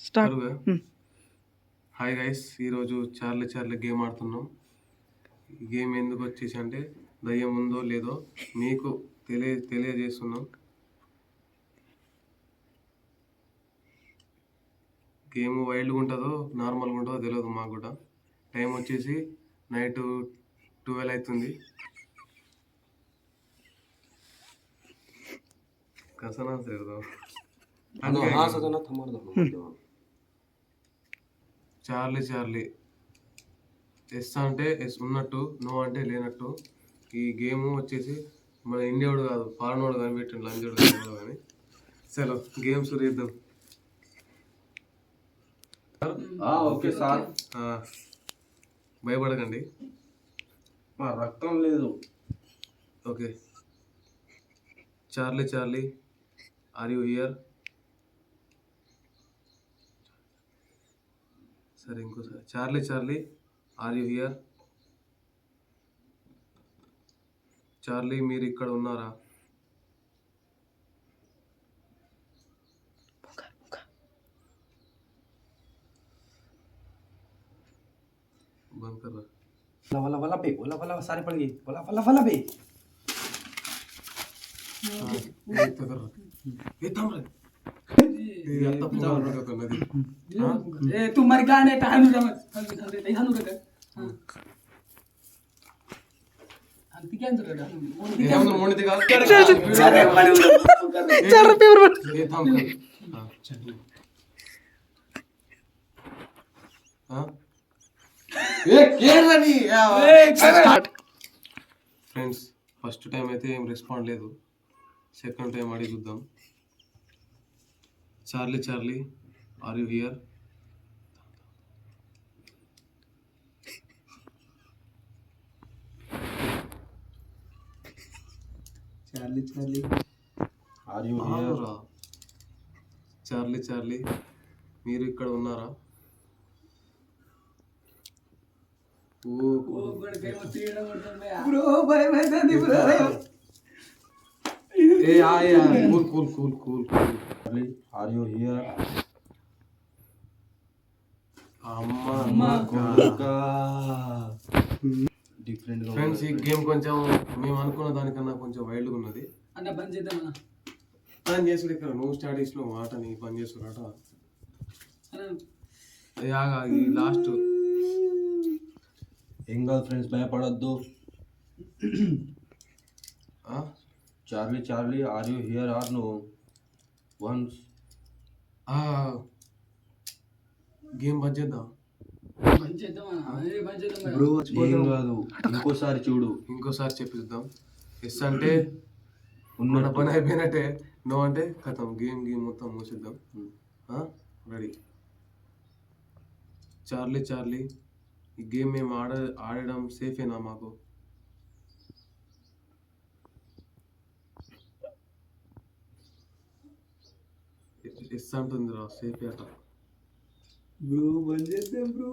Start. Hi guys, ఈరోజు Charlie Charlie game ఆడుతున్నాం. ఈ గేమ్ ఎందుకు వచ్చేసి అంటే దయ్యం ఉందో లేదో మీకు తెలియజేస్తున్నాం. గేమ్ వైల్డ్గా ఉంటుందో నార్మల్గా ఉంటుందో తెలియదు మాకు కూడా. టైం వచ్చేసి నైట్ 12 అవుతుంది. कसना से दो हाँ सजना थमर दो చార్లీ చార్లీ ఎస్ అంటే ఎస్ ఉన్నట్టు, నో అంటే లేనట్టు. ఈ గేమ్ వచ్చేసి మన ఇండియాడు కాదు, ఫారెన్ వాడు కనిపెట్టిండు, లంజోడు కాదు కానీ. చలో గేమ్ షురు చేద్దాం. ఓకే సార్, భయపడకండి, మా రక్తం లేదు. Okay. Charlie Charlie, are you here? సరే ఇంకోసారి. Charlie Charlie, are you here? Charlie మీరు ఇక్కడ ఉన్నారా? बंद कर रहा. वाला वाला पे वाला सारे पड़ गई वाला पे. ये तो कर रहा. ये थम रहा. ये आता पूरा लगा करना दी. ए तू मर गया ने टाइम रमत नहीं हानु रे. हां अंति क्या अंदर रे. ये हम मोड़ दिखा. चल पड़ी चल पेपर पर. ये थम कर. हां चल. हां ఫ్రెండ్స్, ఫస్ట్ టైం అయితే ఏం రెస్పాండ్ లేదు. సెకండ్ టైం అడిగి చూద్దాం. Charlie Charlie, are you here? Charlie Charlie, are you here? Charlie Charlie, మీరు ఇక్కడ ఉన్నారా? ब्रो भाई मैं तो नहीं ब्रो ए आए cool Charlie, are you here? అమ్మా డిఫరెంట్ గా. ఫ్రెండ్స్, ఈ గేమ్ కొంచెం మేము అనుకున్న దానికన్నా కొంచెం వైల్డ్గా ఉన్నది. అన్న బంద్ చేద్దాం అన్న. పని చేసుడు ఇక్కడ నువ్వు స్టార్ట్ చేసిన ఆటని పని చేస్తున్నట. ఈ లాస్ట్ ఏం కాదు ఫ్రెండ్స్, భయపడొద్దు. Charlie Charlie, are you here? Are no ones game బంద్ చేద్దాం. బ్రో ఏం కాదు, ఇంకోసారి చూడు. ఇంకోసారి చెప్పిద్దాం. ఎస్ అంటే ఉన్న పని అయిపోయినట్టే, నో అంటే కథం. గేమ్ మొత్తం మూసిద్దాం. రెడీ. చార్లీ చార్లీ, ఈ గేమ్ మేము ఆడడం సేఫేనా మాకు? ఎస్ అంటుంది రా, సేఫే అట. బ్రో బంద్ చేద్దాం బ్రో.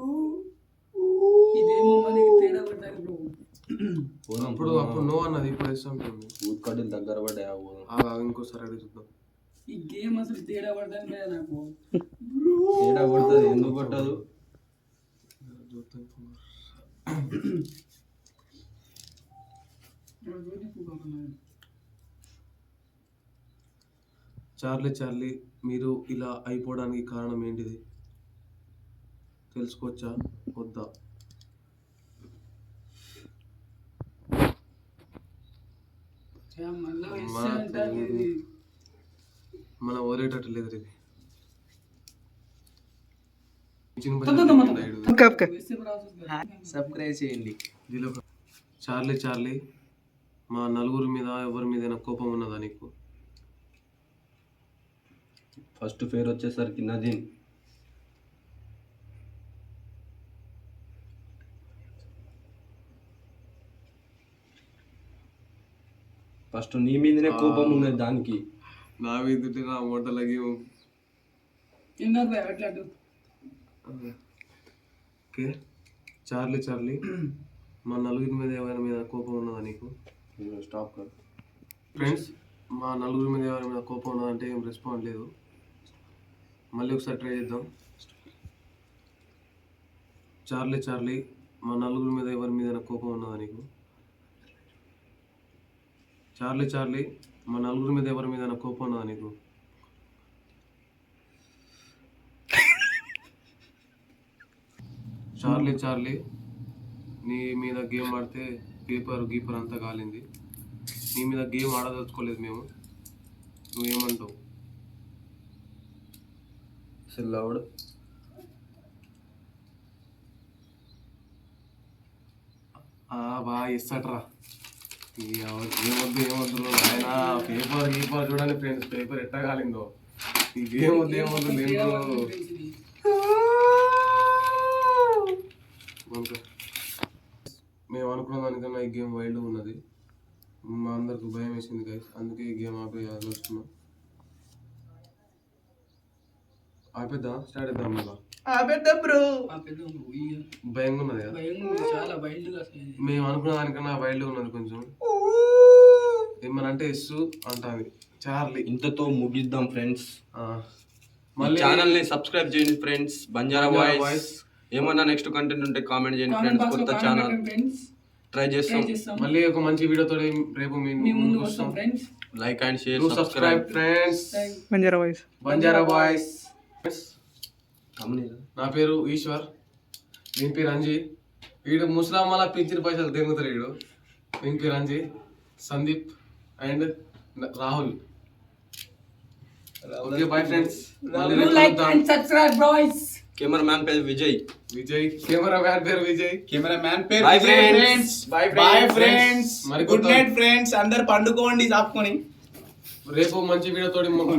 ఇదేమో మనకి తేడా పడ్డారు బ్రో. అప్పుడు నో అన్నది, ఇప్పుడు ఎస్ అంటుంది. ఊరుకడ్డలు దగ్గర పడ్డా. ఇంకోసారి అడిగి చూద్దాం. ఈ గేమ్ అసలు తేడా పడ్డాను లేదా నాకు. తేడా కొడుతుంది, ఎందుకు కొట్టదు? చార్లీ చార్లీ, మీరు ఇలా అయిపోవడానికి కారణం ఏంటిది తెలుసుకోవచ్చా వద్దా? మన ఓలేటట్టు లేదు ఇది. సబ్స్క్రైబ్ చేయండి. చార్లీ చార్లీ, మా నలుగురి మీద ఎవరి మీద కోపం ఉన్నదా నీకు? ఫస్ట్ పేరు వచ్చేసరికి నదీన్. ఫస్ట్ నీ మీదనే కోపం ఉన్నది దానికి. నా మీద నా వంటలకి. ఓకే. చార్లీ చార్లీ, మా నలుగురి మీద ఎవరి మీద కోపం ఉన్నదా నీకు? స్టాప్ ఫ్రెండ్స్, మా నలుగురి మీద ఎవరి మీద కోపం ఉన్నదంటే ఏం రెస్పాండ్ లేదు. మళ్ళీ ఒకసారి ట్రై చేద్దాం. చార్లీ చార్లీ మా నలుగురి మీద ఎవరి మీద కోపం ఉన్నదా నీకు? చార్లీ చార్లీ మా నలుగురి మీద ఎవరి మీద కోపం ఉన్నదా నీకు? చార్లీ చార్లీ నీ మీద గేమ్ ఆడితే పేపర్ గీపర్ అంతా కాలింది. నీ మీద గేమ్ ఆడదలుచుకోలేదు మేము. నువ్వేమంటావు? లౌడ్ బాగా ఇస్తాట్రా. ఏమొద్దు ఆయన పేపర్ గీపర్ చూడండి ఫ్రెండ్స్, పేపర్ ఎట్లా కాలిందో. ఈ గేమ్ వద్దు లేదు. మేము అనుకున్న దానికన్నా ఈ గేమ్ వైల్డ్ ఉన్నది. మా అందరికి భయం వేసింది గైస్, అందుకే ఈ గేమ్ ఆపేస్తున్నాం. ఆపేద్దాం, స్టార్ట్ చేద్దాం. మళ్ళీ భయంగా ఉన్నది కదా, మేము అనుకున్న దానికన్నా వైల్డ్ ఉన్నది కొంచెం. ఏమనంటే ఎస్సు అంటాది చార్లీ. ఇంతతో ముగిద్దాం ఫ్రెండ్స్. మళ్ళీ ఛానల్ ని సబ్స్క్రైబ్ చేయండి ఫ్రెండ్స్. బంజారా వాయిస్ ఏమన్నా నెక్స్ట్ కంటెంట్ ఉంటే కామెంట్ చేయండి ఫ్రెండ్స్. కొత్త ఛానల్ ట్రై చేస్తాం. మళ్ళీ ఒక మంచి వీడియోతో రేపు మీ ముందుకు వస్తాం friends. Like and share, subscribe friends. Banjara voice. నా పేరు ఈశ్వర్, వీని పేరు అంజీ. వీడు ముస్లామాల పింఛన్ పైసలు తిరుగుతారు. వీడు వీని పేరు Anji, Sandeep and Rahul. Okay bye friends. Cameraman పేరు విజయ్. కెమెరామ్యాన్ పేరు Vijay. Bye friends. Bye friends. మరి Good night friends. అందరు పండుకోండి చాపుకొని. రేపు మంచి వీడియోతో ముందు